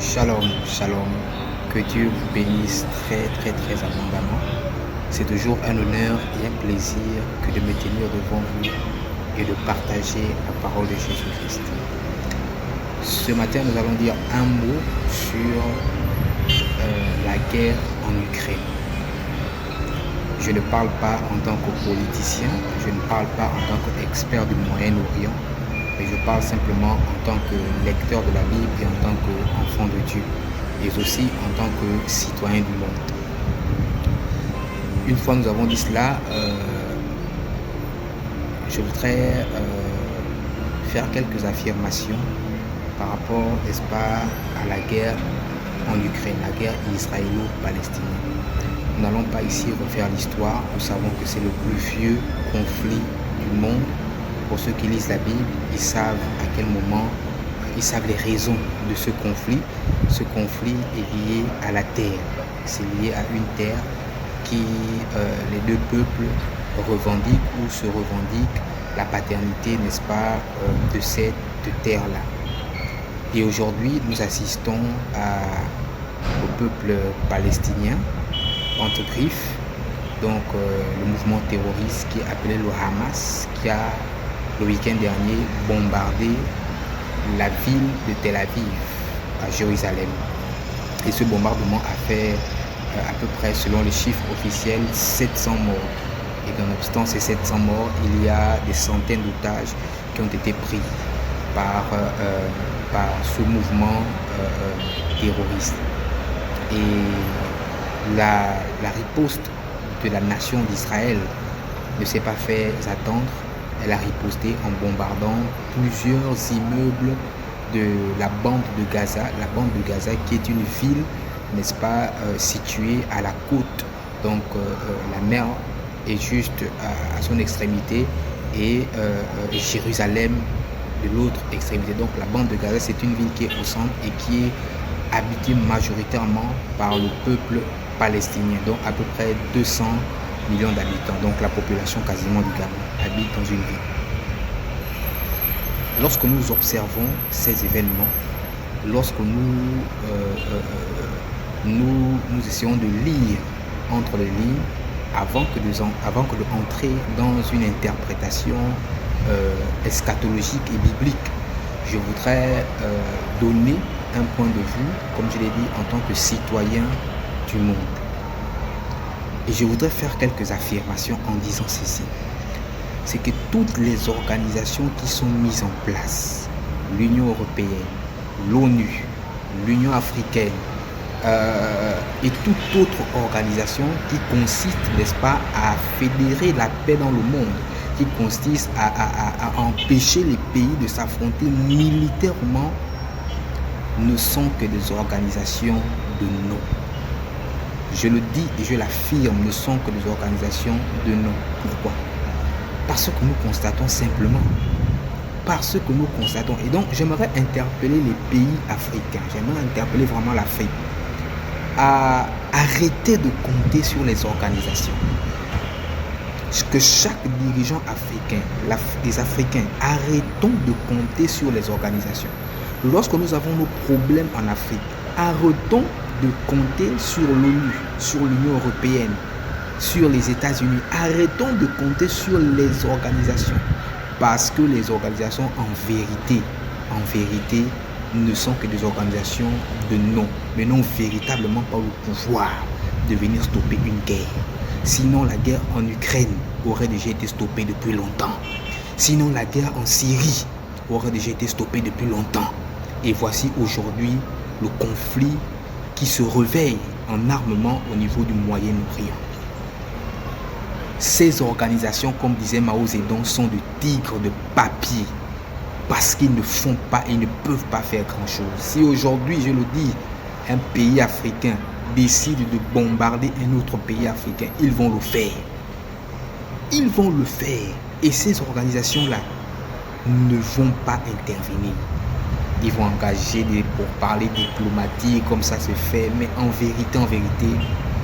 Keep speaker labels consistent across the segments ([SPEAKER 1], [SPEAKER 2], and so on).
[SPEAKER 1] Shalom, shalom. Que Dieu vous bénisse très, très, très abondamment. C'est toujours un honneur et un plaisir que de me tenir devant vous et de partager la parole de Jésus-Christ. Ce matin, nous allons dire un mot sur la guerre en Ukraine. Je ne parle pas en tant que politicien, je ne parle pas en tant qu'expert du Moyen-Orient, mais je parle simplement en tant que lecteur de la Bible et en tant qu'enfant de Dieu, et aussi en tant que citoyen du monde. Une fois nous avons dit cela, je voudrais faire quelques affirmations par rapport, n'est-ce pas, à la guerre en Ukraine, la guerre israélo-palestinienne. Nous n'allons pas ici refaire l'histoire, nous savons que c'est le plus vieux conflit du monde. Pour ceux qui lisent la Bible, ils savent à quel moment, ils savent les raisons de ce conflit. Ce conflit est lié à la terre, c'est lié à une terre qui, les deux peuples revendiquent ou se revendiquent la paternité, n'est-ce pas, de cette terre-là. Et aujourd'hui, nous assistons au peuple palestinien, entre griffes, donc le mouvement terroriste qui est appelé le Hamas, qui a le week-end dernier bombardé la ville de Tel Aviv, à Jérusalem. Et ce bombardement a fait à peu près, selon les chiffres officiels, 700 morts. Et nonobstant ces 700 morts, il y a des centaines d'otages qui ont été pris par ce mouvement terroriste. Et la riposte de la nation d'Israël ne s'est pas fait attendre. Elle a riposté en bombardant plusieurs immeubles de la bande de Gaza. La bande de Gaza qui est une ville, n'est-ce pas, située à la côte. Donc la mer est juste à son extrémité et Jérusalem de l'autre extrémité. Donc la bande de Gaza, c'est une ville qui est au centre et qui est habitée majoritairement par le peuple palestinien, donc à peu près 200 millions d'habitants, donc la population quasiment du Gabon habite dans une ville. Lorsque nous observons ces événements, lorsque nous essayons de lire entre les lignes, avant que d'entrer dans une interprétation eschatologique et biblique, je voudrais donner un point de vue, comme je l'ai dit, en tant que citoyen du monde. Et je voudrais faire quelques affirmations en disant ceci. C'est que toutes les organisations qui sont mises en place, l'Union européenne, l'ONU, l'Union africaine et toute autre organisation qui consiste, n'est-ce pas, à fédérer la paix dans le monde, qui consiste à empêcher les pays de s'affronter militairement, ne sont que des organisations de nom. Je le dis et je l'affirme, ne sont que des organisations de nom. Pourquoi? Parce que nous constatons simplement. Parce que nous constatons. Et donc, j'aimerais interpeller les pays africains. J'aimerais interpeller vraiment l'Afrique à arrêter de compter sur les organisations. Que chaque dirigeant africain, les Africains, arrêtons de compter sur les organisations. Lorsque nous avons nos problèmes en Afrique, arrêtons de compter sur l'ONU, sur l'Union européenne, sur les États-Unis. Arrêtons de compter sur les organisations. Parce que les organisations, en vérité, ne sont que des organisations de nom, mais n'ont véritablement pas le pouvoir de venir stopper une guerre. Sinon, la guerre en Ukraine aurait déjà été stoppée depuis longtemps. Sinon, la guerre en Syrie aurait déjà été stoppée depuis longtemps. Et voici aujourd'hui le conflit qui se réveille en armement au niveau du Moyen-Orient. Ces organisations, comme disait Mao Zedong, sont des tigres de papier parce qu'ils ne font pas et ne peuvent pas faire grand-chose. Si aujourd'hui, je le dis, un pays africain décide de bombarder un autre pays africain, ils vont le faire. Ils vont le faire. Et ces organisations-là ne vont pas intervenir. Ils vont engager des pourparlers diplomatiques, comme ça se fait. Mais en vérité,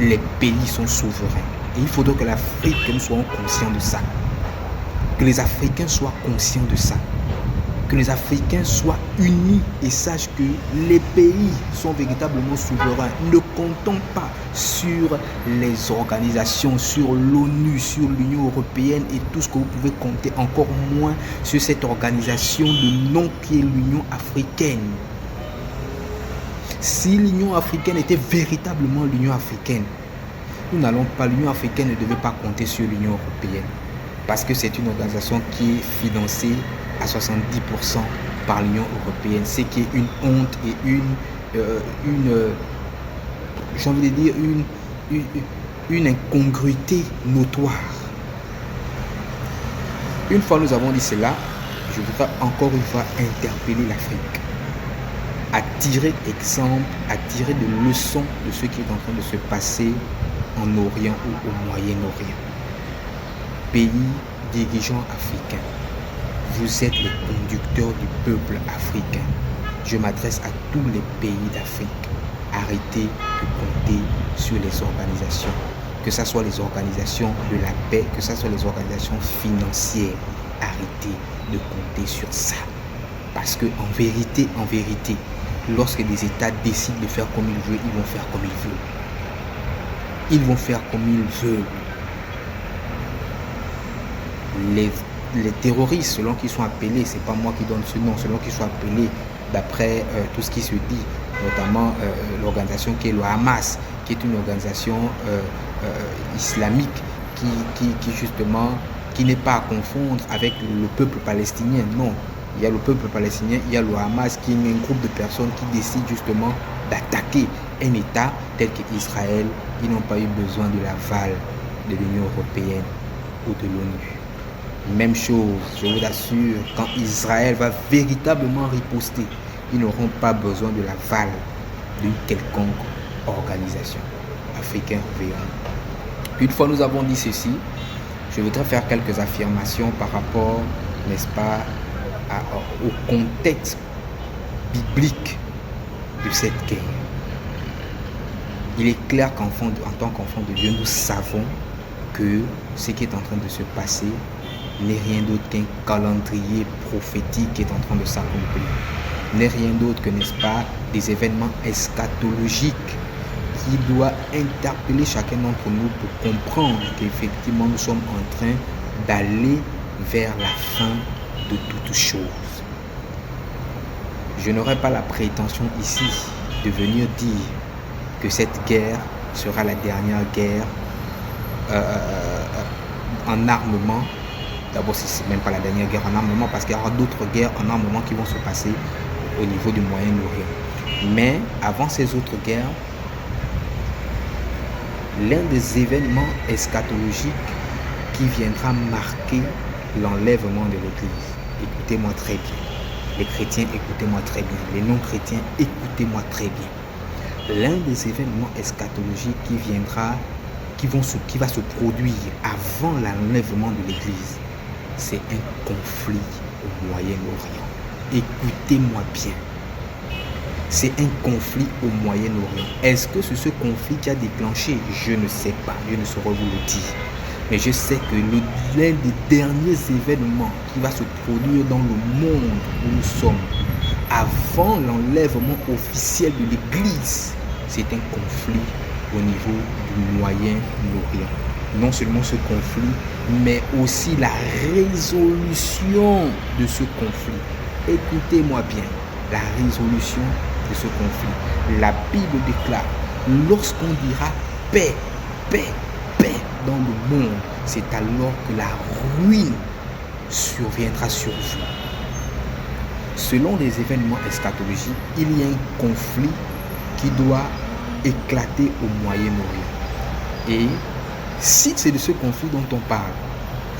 [SPEAKER 1] les pays sont souverains. Et il faudrait que l'Afrique, que nous soyons conscients de ça. Que les Africains soient conscients de ça. que les Africains soient unis et sachent que les pays sont véritablement souverains. Ne comptons pas sur les organisations, sur l'ONU, sur l'Union européenne et tout ce que vous pouvez compter, encore moins sur cette organisation de nom qui est l'Union africaine. Si l'Union africaine était véritablement l'Union africaine, l'Union africaine ne devait pas compter sur l'Union européenne. Parce que c'est une organisation qui est financée à 70% par l'Union européenne, ce qui est une honte et une incongruité notoire. Une fois nous avons dit cela, je voudrais encore une fois interpeller l'Afrique, à tirer exemple, à tirer des leçons de ce qui est en train de se passer en Orient ou au Moyen-Orient. Pays dirigeants africains, vous êtes les conducteurs du peuple africain. Je m'adresse à tous les pays d'Afrique. Arrêtez de compter sur les organisations, que ce soit les organisations de la paix, que ce soit les organisations financières. Arrêtez de compter sur ça. Parce que en vérité, lorsque les États décident de faire comme ils veulent, ils vont faire comme ils veulent. Ils vont faire comme ils veulent. Les terroristes, selon qu'ils sont appelés, c'est pas moi qui donne ce nom, selon qu'ils sont appelés d'après tout ce qui se dit, notamment l'organisation qui est le Hamas, qui est une organisation islamique qui n'est pas à confondre avec le peuple palestinien. Non, il y a le peuple palestinien, il y a le Hamas qui est un groupe de personnes qui décident justement d'attaquer un État tel qu'Israël. Ils n'ont pas eu besoin de l'aval de l'Union européenne ou de l'ONU. Même chose, je vous assure, quand Israël va véritablement riposter, ils n'auront pas besoin de l'aval d'une quelconque organisation. Africains verront. Une fois nous avons dit ceci, je voudrais faire quelques affirmations par rapport, n'est-ce pas, au contexte biblique de cette guerre. Il est clair qu'en tant qu'enfant de Dieu, nous savons que ce qui est en train de se passer n'est rien d'autre qu'un calendrier prophétique qui est en train de s'accomplir. N'est rien d'autre que, n'est-ce pas, des événements eschatologiques qui doivent interpeller chacun d'entre nous pour comprendre qu'effectivement nous sommes en train d'aller vers la fin de toutes choses. Je n'aurai pas la prétention ici de venir dire que cette guerre sera la dernière guerre en armement. D'abord, ce n'est même pas la dernière guerre en armement, parce qu'il y aura d'autres guerres en armement qui vont se passer au niveau du Moyen-Orient. Mais avant ces autres guerres, l'un des événements eschatologiques qui viendra marquer l'enlèvement de l'Église. Écoutez-moi très bien. Les chrétiens, écoutez-moi très bien. Les non-chrétiens, écoutez-moi très bien. L'un des événements eschatologiques qui va se produire avant l'enlèvement de l'Église, c'est un conflit au Moyen-Orient. Écoutez-moi bien. C'est un conflit au Moyen-Orient. Est-ce que c'est ce conflit qui a déclenché? Je ne sais pas. Je ne saurais vous le dire. Mais je sais que l'un des derniers événements qui va se produire dans le monde où nous sommes, avant l'enlèvement officiel de l'Église, c'est un conflit au niveau du Moyen-Orient. Non seulement ce conflit, mais aussi la résolution de ce conflit. Écoutez-moi bien, la résolution de ce conflit. La Bible déclare, lorsqu'on dira paix, paix, paix dans le monde, c'est alors que la ruine surviendra sur vous. Selon les événements eschatologiques, il y a un conflit qui doit éclater au Moyen-Orient. Et si c'est de ce conflit dont on parle,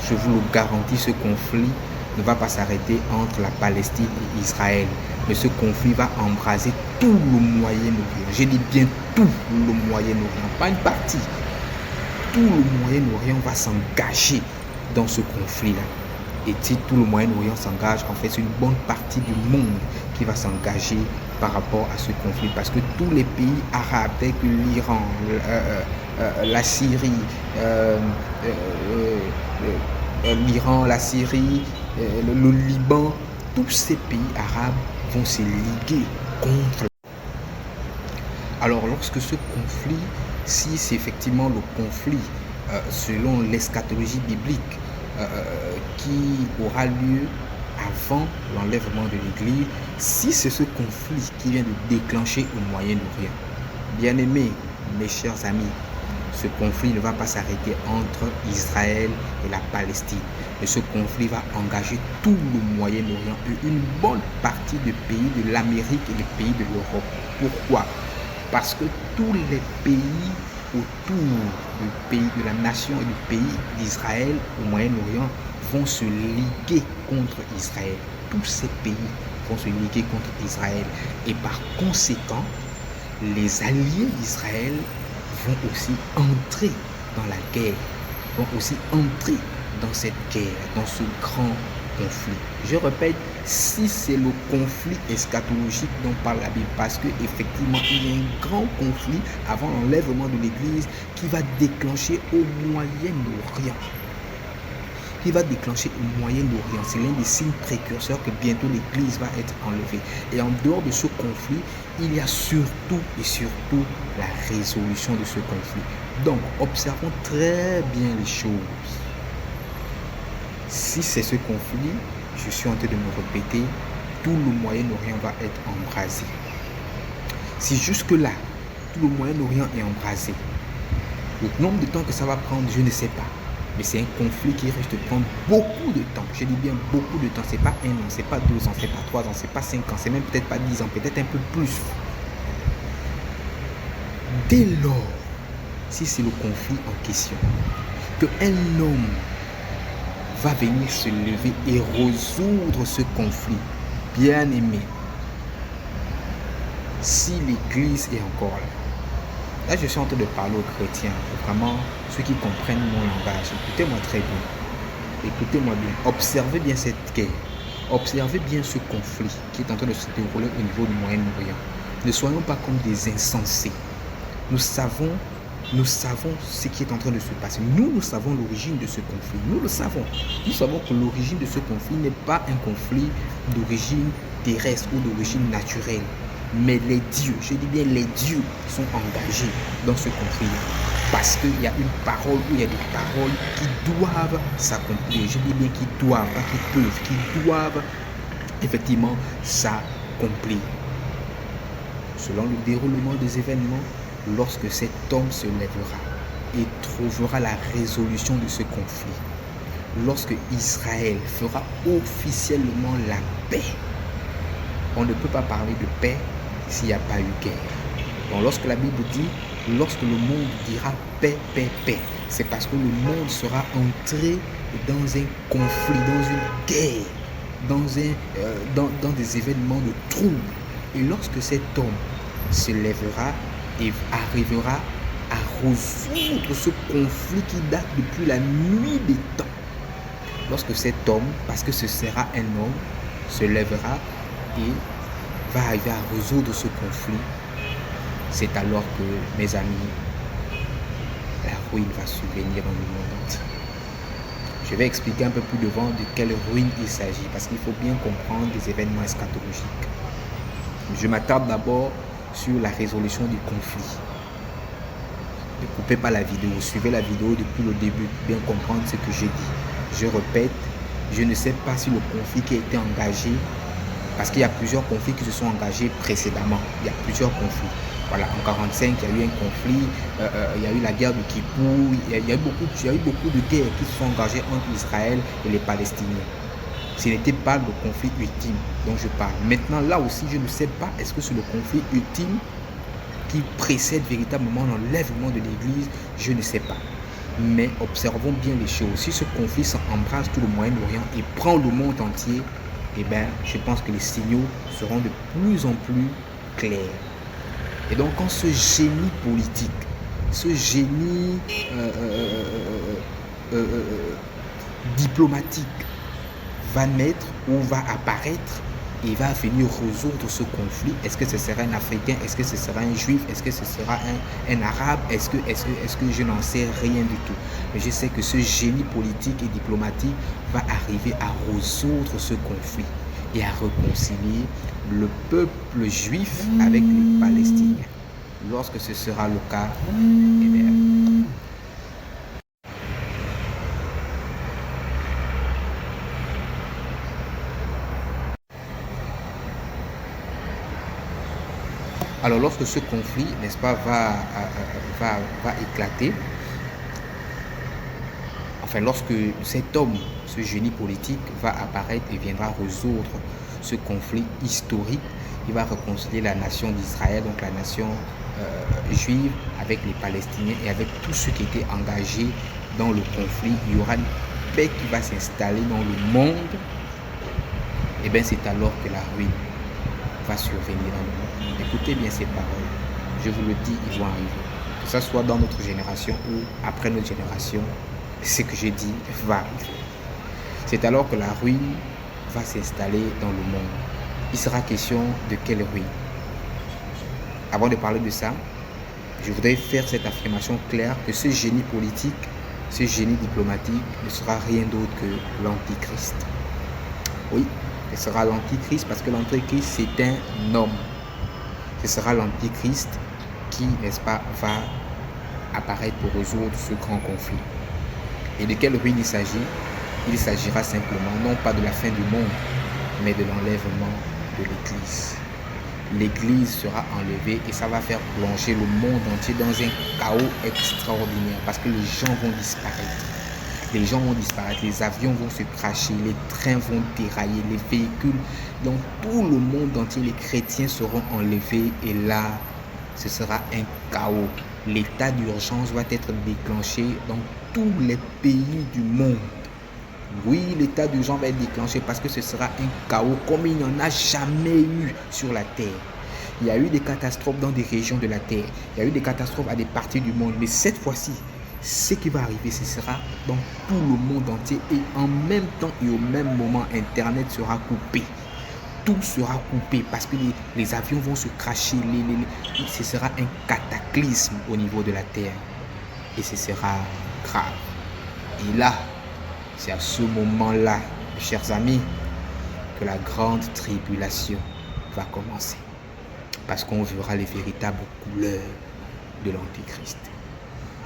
[SPEAKER 1] je vous le garantis, ce conflit ne va pas s'arrêter entre la Palestine et Israël. Mais ce conflit va embraser tout le Moyen-Orient. Je dis bien tout le Moyen-Orient, pas une partie. Tout le Moyen-Orient va s'engager dans ce conflit-là. Et si tout le Moyen-Orient s'engage, en fait, c'est une bonne partie du monde qui va s'engager par rapport à ce conflit. Parce que tous les pays arabes, tels que l'Iran, la Syrie, l'Iran, la Syrie, le Liban, tous ces pays arabes vont se liguer contre. Alors lorsque ce conflit, si c'est effectivement le conflit selon l'eschatologie biblique qui aura lieu avant l'enlèvement de l'Église, si c'est ce conflit qui vient de déclencher au Moyen-Orient, bien aimés, mes chers amis, ce conflit ne va pas s'arrêter entre Israël et la Palestine. Mais ce conflit va engager tout le Moyen-Orient et une bonne partie des pays de l'Amérique et des pays de l'Europe. Pourquoi? Parce que tous les pays autour du pays, de la nation et du pays d'Israël au Moyen-Orient vont se liguer contre Israël. Tous ces pays vont se liguer contre Israël. Et par conséquent, les alliés d'Israël vont aussi entrer dans la guerre, vont aussi entrer dans cette guerre, dans ce grand conflit. Je répète, si c'est le conflit eschatologique dont parle la Bible, parce qu'effectivement, il y a un grand conflit avant l'enlèvement de l'Église qui va déclencher au Moyen-Orient. Qui va déclencher au Moyen-Orient. C'est l'un des signes précurseurs que bientôt l'Église va être enlevée. Et en dehors de ce conflit, il y a surtout et surtout la résolution de ce conflit. Donc, observons très bien les choses. Si c'est ce conflit, je suis en train de me répéter, tout le Moyen-Orient va être embrasé. Si jusque-là, tout le Moyen-Orient est embrasé, le nombre de temps que ça va prendre, je ne sais pas. Mais c'est un conflit qui risque de prendre beaucoup de temps. Je dis bien beaucoup de temps. C'est pas 1 an, c'est pas 2 ans, c'est pas 3 ans, c'est pas 5 ans, c'est même peut-être pas 10 ans, peut-être un peu plus. Dès lors, si c'est le conflit en question, qu'un homme va venir se lever et résoudre ce conflit, bien aimé, si l'Église est encore là. Là, je suis en train de parler aux chrétiens, vraiment ceux qui comprennent mon langage. Écoutez-moi très bien. Écoutez-moi bien. Observez bien cette guerre. Observez bien ce conflit qui est en train de se dérouler au niveau du Moyen-Orient. Ne soyons pas comme des insensés. Nous savons ce qui est en train de se passer. Nous savons l'origine de ce conflit. Nous le savons. Nous savons que l'origine de ce conflit n'est pas un conflit d'origine terrestre ou d'origine naturelle. Mais les dieux, je dis bien les dieux, sont engagés dans ce conflit. Parce qu'il y a une parole, ou il y a des paroles qui doivent s'accomplir. Je dis bien qui doivent, pas qui peuvent, qui doivent effectivement s'accomplir. Selon le déroulement des événements, lorsque cet homme se lèvera et trouvera la résolution de ce conflit, lorsque Israël fera officiellement la paix, on ne peut pas parler de paix s'il n'y a pas eu guerre. Donc lorsque la Bible dit, lorsque le monde dira paix, paix, paix, c'est parce que le monde sera entré dans un conflit, dans une guerre, dans des événements de troubles. Et lorsque cet homme se lèvera et arrivera à résoudre ce conflit qui date depuis la nuit des temps, lorsque cet homme, parce que ce sera un homme, se lèvera et va arriver à résoudre ce conflit, c'est alors que, mes amis, la ruine va survenir dans le monde entier. Je vais expliquer un peu plus devant de quelle ruine il s'agit, parce qu'il faut bien comprendre les événements eschatologiques. Je m'attarde d'abord sur la résolution du conflit. Ne coupez pas la vidéo, suivez la vidéo depuis le début pour bien comprendre ce que j'ai dit. Je répète, je ne sais pas si le conflit qui a été engagé, parce qu'il y a plusieurs conflits qui se sont engagés précédemment. Il y a plusieurs conflits. Voilà, en 1945, il y a eu un conflit, il y a eu la guerre de Kippour, il y a eu beaucoup de guerres qui se sont engagées entre Israël et les Palestiniens. Ce n'était pas le conflit ultime dont je parle. Maintenant, là aussi, je ne sais pas, est-ce que c'est le conflit ultime qui précède véritablement l'enlèvement de l'Église? Je ne sais pas. Mais observons bien les choses. Si ce conflit s'embrase tout le Moyen-Orient et prend le monde entier, eh bien, je pense que les signaux seront de plus en plus clairs. Et donc, quand ce génie politique, ce génie diplomatique va naître ou va apparaître et va venir résoudre ce conflit, est-ce que ce sera un Africain, est-ce que ce sera un Juif, est-ce que ce sera un Arabe, est-ce que je n'en sais rien du tout. Mais je sais que ce génie politique et diplomatique va arriver à résoudre ce conflit. et à réconcilier le peuple juif avec les Palestiniens. Lorsque ce sera le cas, eh bien, alors lorsque ce conflit, n'est-ce pas, va éclater, enfin lorsque cet homme, ce génie politique va apparaître et viendra résoudre ce conflit historique, il va réconcilier la nation d'Israël, donc la nation juive, avec les Palestiniens et avec tous ceux qui étaient engagés dans le conflit. Il y aura une paix qui va s'installer dans le monde. Et bien c'est alors que la ruine va survenir dans le monde. Écoutez bien ces paroles. Je vous le dis, ils vont arriver. Que ce soit dans notre génération ou après notre génération, ce que je dis va arriver. C'est alors que la ruine va s'installer dans le monde. Il sera question de quelle ruine? Avant de parler de ça, je voudrais faire cette affirmation claire que ce génie politique, ce génie diplomatique ne sera rien d'autre que l'antichrist. Oui, ce sera l'antichrist parce que l'antichrist c'est un homme. Ce sera l'antichrist qui, n'est-ce pas, va apparaître pour résoudre ce grand conflit. Et de quelle ruine il s'agit? Il s'agira simplement non pas de la fin du monde, mais de l'enlèvement de l'Église. L'Église sera enlevée et ça va faire plonger le monde entier dans un chaos extraordinaire parce que les gens vont disparaître. Les gens vont disparaître, les avions vont se cracher, les trains vont dérailler, les véhicules. Dans tout le monde entier, les chrétiens seront enlevés et là, ce sera un chaos. L'état d'urgence va être déclenché dans tous les pays du monde. Oui, l'état d'urgence va être déclenché parce que ce sera un chaos comme il n'y en a jamais eu sur la terre. Il y a eu des catastrophes dans des régions de la terre. Il y a eu des catastrophes à des parties du monde. Mais cette fois-ci, ce qui va arriver, ce sera dans tout le monde entier. Et en même temps et au même moment, Internet sera coupé. Tout sera coupé parce que les avions vont se cracher. Ce sera un cataclysme au niveau de la terre. Et ce sera grave. Et là, c'est à ce moment-là, chers amis, que la grande tribulation va commencer. Parce qu'on verra les véritables couleurs de l'Antichrist.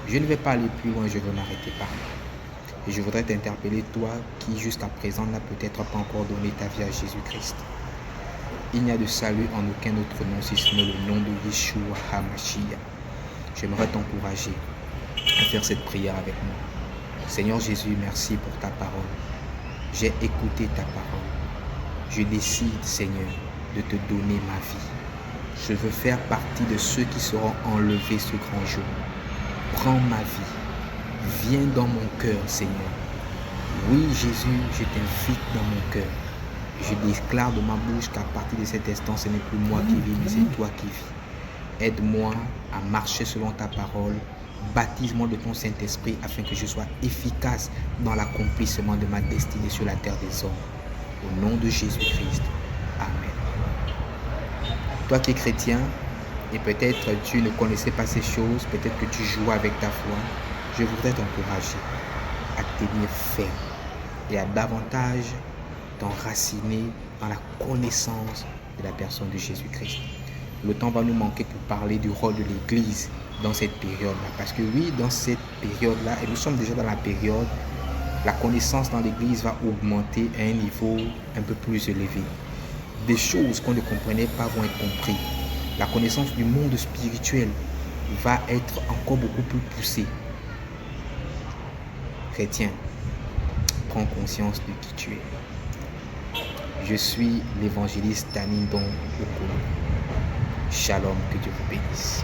[SPEAKER 1] Je ne vais pas aller plus loin, je vais m'arrêter par là. Et je voudrais t'interpeller, toi qui jusqu'à présent n'a peut-être pas encore donné ta vie à Jésus-Christ. Il n'y a de salut en aucun autre nom si ce n'est le nom de Yeshua HaMashiach. J'aimerais t'encourager à faire cette prière avec moi. Seigneur Jésus, merci pour ta parole. J'ai écouté ta parole. Je décide, Seigneur, de te donner ma vie. Je veux faire partie de ceux qui seront enlevés ce grand jour. Prends ma vie. Viens dans mon cœur, Seigneur. Oui, Jésus, je t'invite dans mon cœur. Je déclare de ma bouche qu'à partir de cet instant, ce n'est plus moi qui vis, mais c'est toi qui vis. Aide-moi à marcher selon ta parole. Baptise-moi de ton Saint-Esprit afin que je sois efficace dans l'accomplissement de ma destinée sur la terre des hommes. Au nom de Jésus-Christ. Amen. Toi qui es chrétien, et peut-être tu ne connaissais pas ces choses, peut-être que tu joues avec ta foi, je voudrais t'encourager à tenir ferme et à davantage t'enraciner dans la connaissance de la personne de Jésus-Christ. Le temps va nous manquer pour parler du rôle de l'Église dans cette période-là. Parce que oui, dans cette période-là, et nous sommes déjà dans la période, la connaissance dans l'Église va augmenter à un niveau un peu plus élevé. Des choses qu'on ne comprenait pas vont être comprises. La connaissance du monde spirituel va être encore beaucoup plus poussée. Chrétien, prends conscience de qui tu es. Je suis l'évangéliste Tanindon Okolo. Shalom, que Dieu vous bénisse.